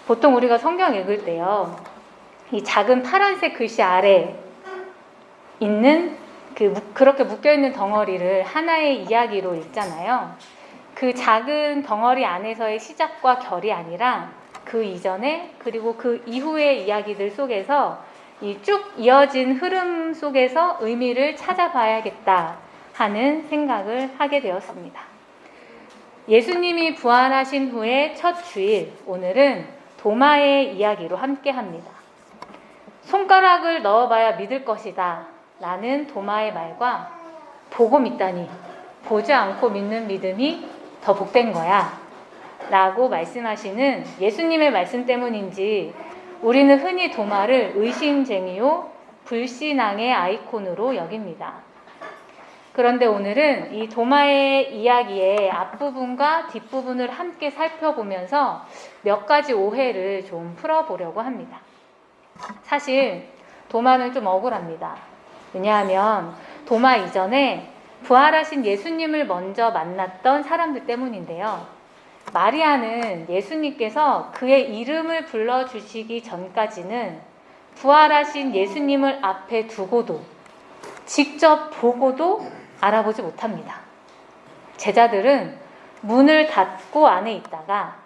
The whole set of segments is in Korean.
보통 우리가 성경 읽을 때요, 이 작은 파란색 글씨 아래 있는 그렇게 묶여있는 덩어리를 하나의 이야기로 읽잖아요. 그 작은 덩어리 안에서의 시작과 결이 아니라 그 이전에 그리고 그 이후의 이야기들 속에서 이 쭉 이어진 흐름 속에서 의미를 찾아봐야겠다 하는 생각을 하게 되었습니다. 예수님이 부활하신 후의 첫 주일, 오늘은 도마의 이야기로 함께 합니다. 손가락을 넣어봐야 믿을 것이다 라는 도마의 말과 보고 믿다니 보지 않고 믿는 믿음이 더 복된 거야 라고 말씀하시는 예수님의 말씀 때문인지 우리는 흔히 도마를 의심쟁이요 불신앙의 아이콘으로 여깁니다. 그런데 오늘은 이 도마의 이야기의 앞부분과 뒷부분을 함께 살펴보면서 몇 가지 오해를 좀 풀어보려고 합니다. 사실 도마는 좀 억울합니다. 왜냐하면 도마 이전에 부활하신 예수님을 먼저 만났던 사람들 때문인데요. 마리아는 예수님께서 그의 이름을 불러주시기 전까지는 부활하신 예수님을 앞에 두고도 직접 보고도 알아보지 못합니다. 제자들은 문을 닫고 안에 있다가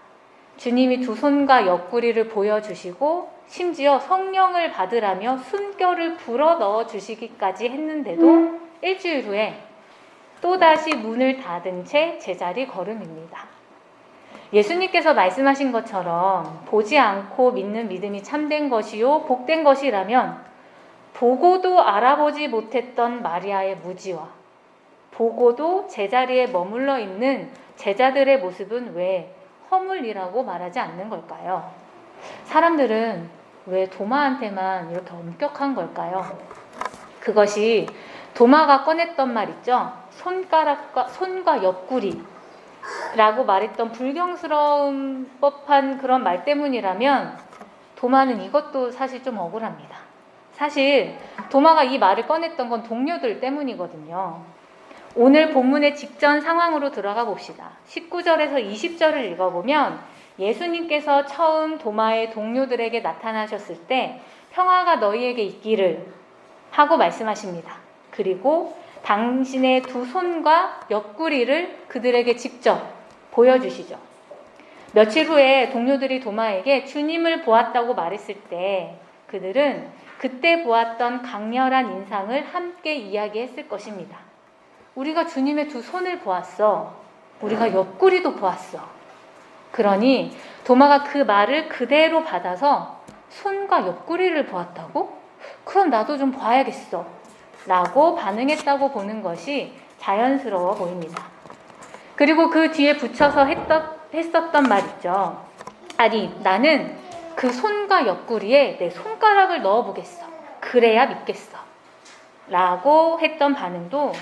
주님이 두 손과 옆구리를 보여주시고 심지어 성령을 받으라며 숨결을 불어 넣어 주시기까지 했는데도 일주일 후에 또다시 문을 닫은 채 제자리 걸음입니다. 예수님께서 말씀하신 것처럼 보지 않고 믿는 믿음이 참된 것이요 복된 것이라면 보고도 알아보지 못했던 마리아의 무지와 보고도 제자리에 머물러 있는 제자들의 모습은 왜 허물이라고 말하지 않는 걸까요? 사람들은 왜 도마한테만 이렇게 엄격한 걸까요? 그것이 도마가 꺼냈던 말 있죠? 손과 옆구리 라고 말했던 불경스러운 법한 그런 말 때문이라면 도마는 이것도 사실 좀 억울합니다. 사실 도마가 이 말을 꺼냈던 건 동료들 때문이거든요. 오늘 본문의 직전 상황으로 들어가 봅시다. 19절에서 20절을 읽어보면 예수님께서 처음 도마의 동료들에게 나타나셨을 때 평화가 너희에게 있기를 하고 말씀하십니다. 그리고 당신의 두 손과 옆구리를 그들에게 직접 보여주시죠. 며칠 후에 동료들이 도마에게 주님을 보았다고 말했을 때 그들은 그때 보았던 강렬한 인상을 함께 이야기했을 것입니다. 우리가 주님의 두 손을 보았어. 우리가 옆구리도 보았어. 그러니 도마가 그 말을 그대로 받아서 손과 옆구리를 보았다고? 그럼 나도 좀 봐야겠어 라고 반응했다고 보는 것이 자연스러워 보입니다. 그리고 그 뒤에 붙여서 했었던 말 있죠. 아니, 나는 그 손과 옆구리에 내 손가락을 넣어보겠어. 그래야 믿겠어 라고 했던 반응도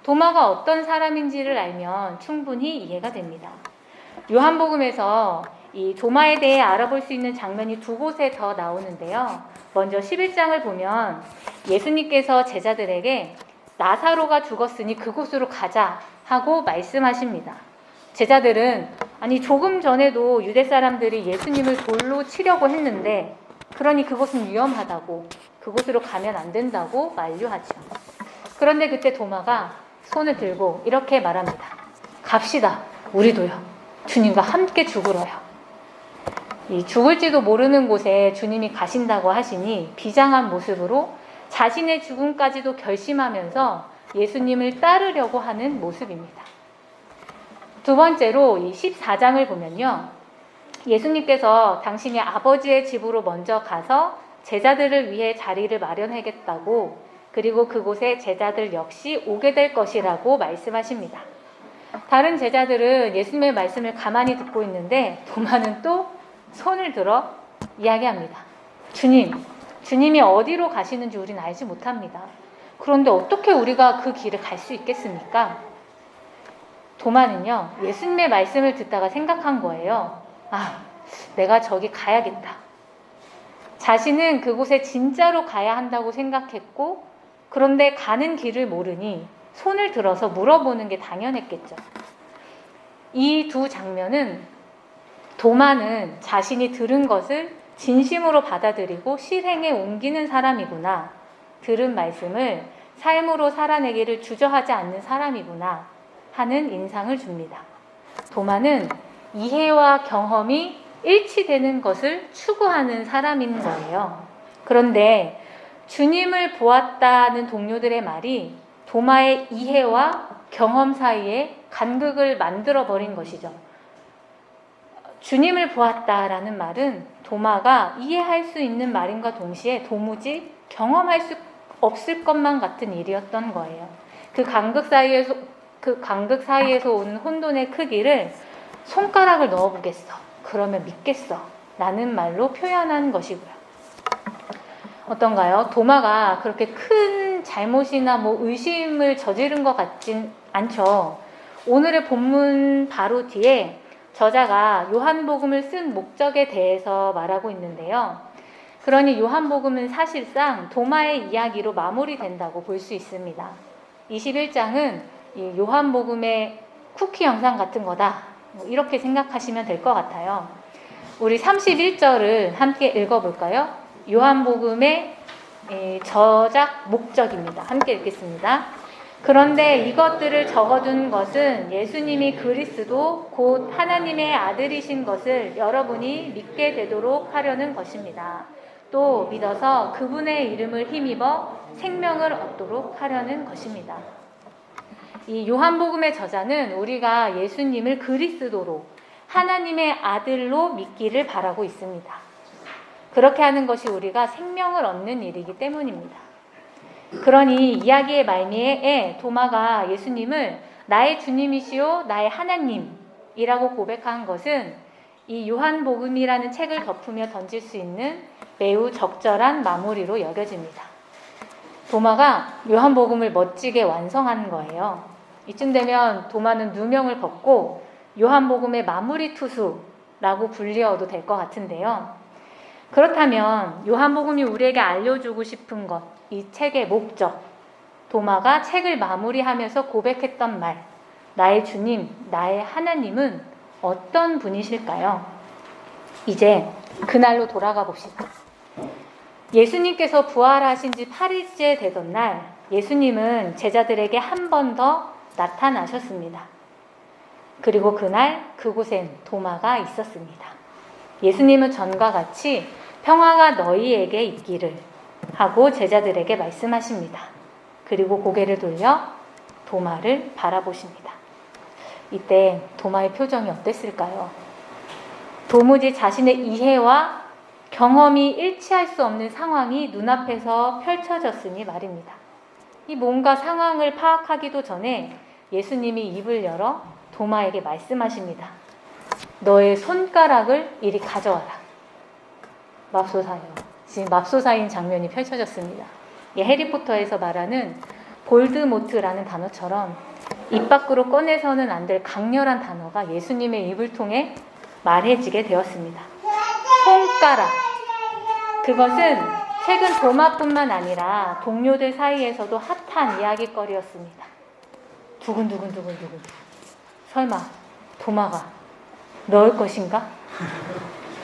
도마가 어떤 사람인지를 알면 충분히 이해가 됩니다. 요한복음에서 이 도마에 대해 알아볼 수 있는 장면이 두 곳에 더 나오는데요. 먼저 11장을 보면 예수님께서 제자들에게 나사로가 죽었으니 그곳으로 가자 하고 말씀하십니다. 제자들은 아니 조금 전에도 유대 사람들이 예수님을 돌로 치려고 했는데 그러니 그곳은 위험하다고 그곳으로 가면 안 된다고 만류하죠. 그런데 그때 도마가 손을 들고 이렇게 말합니다. 갑시다. 우리도요. 주님과 함께 죽으러요. 이 죽을지도 모르는 곳에 주님이 가신다고 하시니 비장한 모습으로 자신의 죽음까지도 결심하면서 예수님을 따르려고 하는 모습입니다. 두 번째로 이 14장을 보면요. 예수님께서 당신이 아버지의 집으로 먼저 가서 제자들을 위해 자리를 마련하겠다고 그리고 그곳에 제자들 역시 오게 될 것이라고 말씀하십니다. 다른 제자들은 예수님의 말씀을 가만히 듣고 있는데 도마는 또 손을 들어 이야기합니다. 주님이 어디로 가시는지 우리는 알지 못합니다. 그런데 어떻게 우리가 그 길을 갈 수 있겠습니까? 도마는요, 예수님의 말씀을 듣다가 생각한 거예요. 아, 내가 저기 가야겠다. 자신은 그곳에 진짜로 가야 한다고 생각했고, 그런데 가는 길을 모르니 손을 들어서 물어보는 게 당연했겠죠. 이 두 장면은 도마는 자신이 들은 것을 진심으로 받아들이고 실행에 옮기는 사람이구나. 들은 말씀을 삶으로 살아내기를 주저하지 않는 사람이구나 하는 인상을 줍니다. 도마는 이해와 경험이 일치되는 것을 추구하는 사람인 거예요. 그런데 주님을 보았다는 동료들의 말이 도마의 이해와 경험 사이에 간극을 만들어버린 것이죠. 주님을 보았다라는 말은 도마가 이해할 수 있는 말임과 동시에 도무지 경험할 수 없을 것만 같은 일이었던 거예요. 그 간극 사이에서 온 혼돈의 크기를 손가락을 넣어보겠어. 그러면 믿겠어. 라는 말로 표현한 것이고요. 어떤가요? 도마가 그렇게 큰 잘못이나 의심을 저지른 것 같진 않죠. 오늘의 본문 바로 뒤에 저자가 요한복음을 쓴 목적에 대해서 말하고 있는데요. 그러니 요한복음은 사실상 도마의 이야기로 마무리된다고 볼 수 있습니다. 21장은 이 요한복음의 쿠키 영상 같은 거다. 이렇게 생각하시면 될 것 같아요. 우리 31절을 함께 읽어볼까요? 요한복음의 저작 목적입니다. 함께 읽겠습니다. 그런데 이것들을 적어둔 것은 예수님이 그리스도 곧 하나님의 아들이신 것을 여러분이 믿게 되도록 하려는 것입니다. 또 믿어서 그분의 이름을 힘입어 생명을 얻도록 하려는 것입니다. 이 요한복음의 저자는 우리가 예수님을 그리스도로 하나님의 아들로 믿기를 바라고 있습니다. 그렇게 하는 것이 우리가 생명을 얻는 일이기 때문입니다. 그러니 이야기의 말미에 도마가 예수님을 나의 주님이시오 나의 하나님이라고 고백한 것은 이 요한복음이라는 책을 덮으며 던질 수 있는 매우 적절한 마무리로 여겨집니다. 도마가 요한복음을 멋지게 완성한 거예요. 이쯤 되면 도마는 누명을 벗고 요한복음의 마무리 투수라고 불리어도 될 것 같은데요. 그렇다면 요한복음이 우리에게 알려주고 싶은 것, 이 책의 목적, 도마가 책을 마무리하면서 고백했던 말, 나의 주님, 나의 하나님은 어떤 분이실까요? 이제 그날로 돌아가 봅시다. 예수님께서 부활하신 지 8일째 되던 날, 예수님은 제자들에게 한 번 더 나타나셨습니다. 그리고 그날 그곳엔 도마가 있었습니다. 예수님은 전과 같이 평화가 너희에게 있기를 하고 제자들에게 말씀하십니다. 그리고 고개를 돌려 도마를 바라보십니다. 이때 도마의 표정이 어땠을까요? 도무지 자신의 이해와 경험이 일치할 수 없는 상황이 눈앞에서 펼쳐졌으니 말입니다. 이 뭔가 상황을 파악하기도 전에 예수님이 입을 열어 도마에게 말씀하십니다. 너의 손가락을 이리 가져와라. 맙소사요. 지금 맙소사인 장면이 펼쳐졌습니다. 해리포터에서 말하는 볼드모트라는 단어처럼 입 밖으로 꺼내서는 안 될 강렬한 단어가 예수님의 입을 통해 말해지게 되었습니다. 손가락. 그것은 최근 도마뿐만 아니라 동료들 사이에서도 핫한 이야기거리였습니다. 두근두근두근두근. 설마 도마가 넣을 것인가?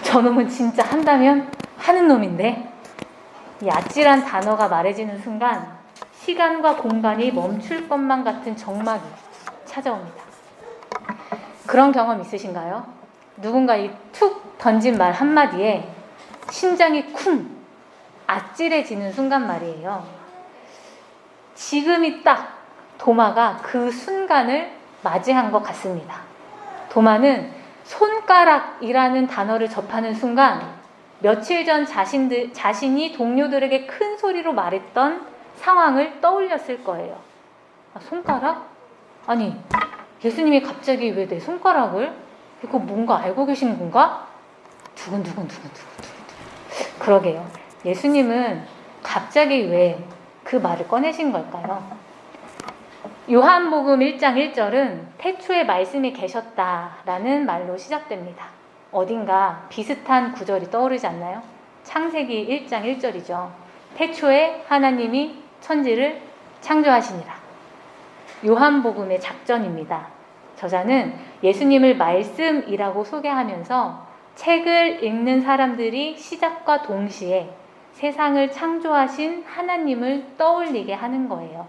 저놈은 진짜 한다면 하는 놈인데. 이 아찔한 단어가 말해지는 순간 시간과 공간이 멈출 것만 같은 적막이 찾아옵니다. 그런 경험 있으신가요? 누군가 이 툭 던진 말 한마디에 심장이 쿵 아찔해지는 순간 말이에요. 지금이 딱 도마가 그 순간을 맞이한 것 같습니다. 도마는 손가락이라는 단어를 접하는 순간 며칠 전 자신이 동료들에게 큰 소리로 말했던 상황을 떠올렸을 거예요. 손가락? 아니, 예수님이 갑자기 왜 내 손가락을? 이거 뭔가 알고 계신 건가? 두근두근두근두근. 그러게요. 예수님은 갑자기 왜 그 말을 꺼내신 걸까요? 요한복음 1장 1절은 태초에 말씀이 계셨다라는 말로 시작됩니다. 어딘가 비슷한 구절이 떠오르지 않나요? 창세기 1장 1절이죠. 태초에 하나님이 천지를 창조하시니라. 요한복음의 작전입니다. 저자는 예수님을 말씀이라고 소개하면서 책을 읽는 사람들이 시작과 동시에 세상을 창조하신 하나님을 떠올리게 하는 거예요.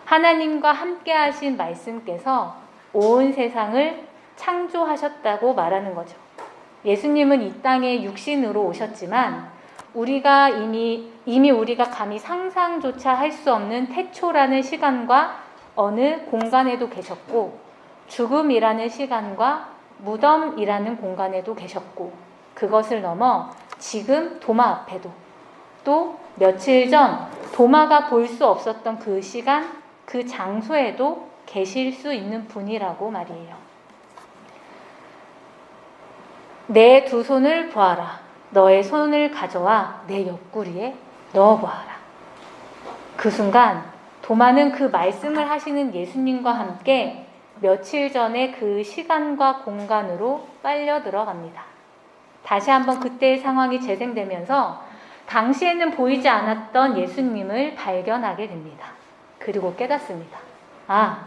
하나님과 함께 하신 말씀께서 온 세상을 창조하셨다고 말하는 거죠. 예수님은 이 땅에 육신으로 오셨지만 이미 우리가 감히 상상조차 할 수 없는 태초라는 시간과 어느 공간에도 계셨고, 죽음이라는 시간과 무덤이라는 공간에도 계셨고, 그것을 넘어 지금 도마 앞에도, 또 며칠 전 도마가 볼 수 없었던 그 시간, 그 장소에도 계실 수 있는 분이라고 말이에요. 내 두 손을 보아라. 너의 손을 가져와 내 옆구리에 넣어보아라. 그 순간 도마는 그 말씀을 하시는 예수님과 함께 며칠 전에 그 시간과 공간으로 빨려 들어갑니다. 다시 한번 그때의 상황이 재생되면서 당시에는 보이지 않았던 예수님을 발견하게 됩니다. 그리고 깨닫습니다. 아,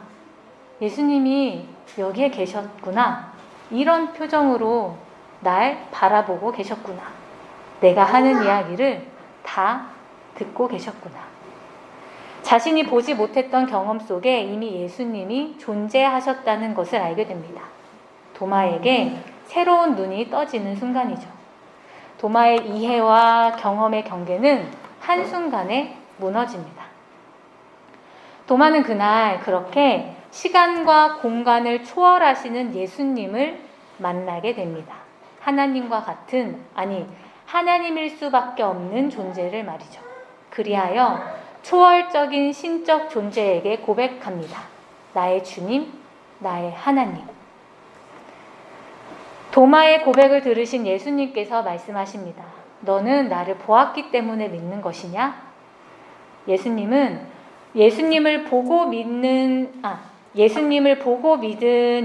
예수님이 여기에 계셨구나. 이런 표정으로 날 바라보고 계셨구나. 내가 하는 이야기를 다 듣고 계셨구나. 자신이 보지 못했던 경험 속에 이미 예수님이 존재하셨다는 것을 알게 됩니다. 도마에게 새로운 눈이 떠지는 순간이죠. 도마의 이해와 경험의 경계는 한순간에 무너집니다. 도마는 그날 그렇게 시간과 공간을 초월하시는 예수님을 만나게 됩니다. 하나님과 같은, 아니 하나님일 수밖에 없는 존재를 말이죠. 그리하여 초월적인 신적 존재에게 고백합니다. 나의 주님, 나의 하나님. 도마의 고백을 들으신 예수님께서 말씀하십니다. 너는 나를 보았기 때문에 믿는 것이냐? 예수님을 보고 믿은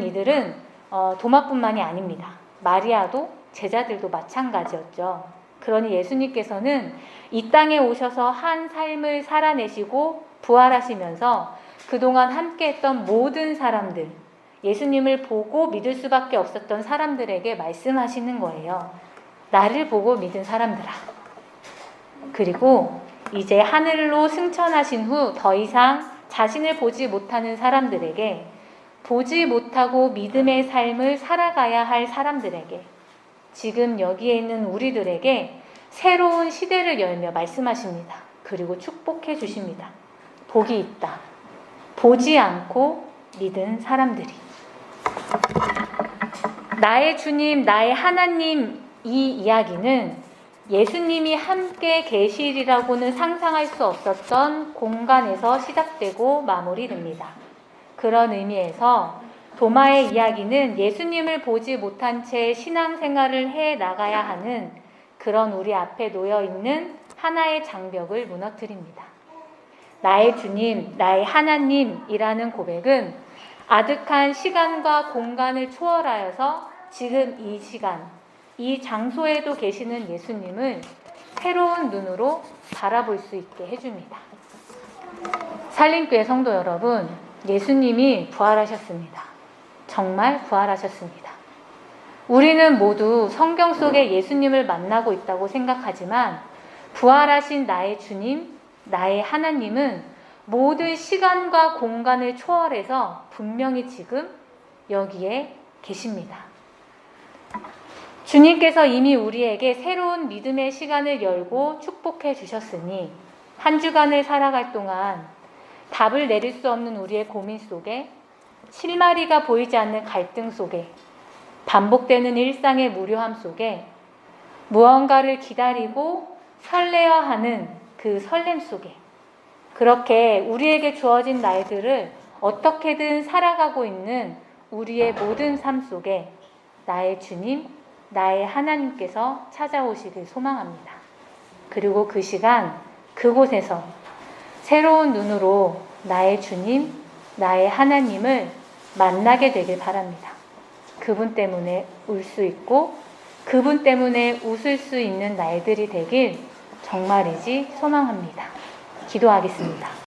이들은 도마뿐만이 아닙니다. 마리아도 제자들도 마찬가지였죠. 그러니 예수님께서는 이 땅에 오셔서 한 삶을 살아내시고 부활하시면서 그동안 함께했던 모든 사람들, 예수님을 보고 믿을 수밖에 없었던 사람들에게 말씀하시는 거예요. 나를 보고 믿은 사람들아. 그리고 이제 하늘로 승천하신 후 더 이상 자신을 보지 못하는 사람들에게, 보지 못하고 믿음의 삶을 살아가야 할 사람들에게, 지금 여기에 있는 우리들에게 새로운 시대를 열며 말씀하십니다. 그리고 축복해 주십니다. 복이 있다. 보지 않고 믿은 사람들이. 나의 주님, 나의 하나님, 이 이야기는 예수님이 함께 계시리라고는 상상할 수 없었던 공간에서 시작되고 마무리됩니다. 그런 의미에서 도마의 이야기는 예수님을 보지 못한 채 신앙생활을 해 나가야 하는 그런 우리 앞에 놓여있는 하나의 장벽을 무너뜨립니다. 나의 주님, 나의 하나님이라는 고백은 아득한 시간과 공간을 초월하여서 지금 이 시간, 이 장소에도 계시는 예수님을 새로운 눈으로 바라볼 수 있게 해줍니다. 산림교회 성도 여러분, 예수님이 부활하셨습니다. 정말 부활하셨습니다. 우리는 모두 성경 속에 예수님을 만나고 있다고 생각하지만 부활하신 나의 주님, 나의 하나님은 모든 시간과 공간을 초월해서 분명히 지금 여기에 계십니다. 주님께서 이미 우리에게 새로운 믿음의 시간을 열고 축복해 주셨으니 한 주간을 살아갈 동안 답을 내릴 수 없는 우리의 고민 속에, 실마리가 보이지 않는 갈등 속에, 반복되는 일상의 무료함 속에, 무언가를 기다리고 설레어 하는 그 설렘 속에, 그렇게 우리에게 주어진 날들을 어떻게든 살아가고 있는 우리의 모든 삶 속에 나의 주님, 나의 하나님께서 찾아오시길 소망합니다. 그리고 그 시간, 그곳에서 새로운 눈으로 나의 주님, 나의 하나님을 만나게 되길 바랍니다. 그분 때문에 울 수 있고 그분 때문에 웃을 수 있는 날들이 되길 정말이지 소망합니다. 기도하겠습니다.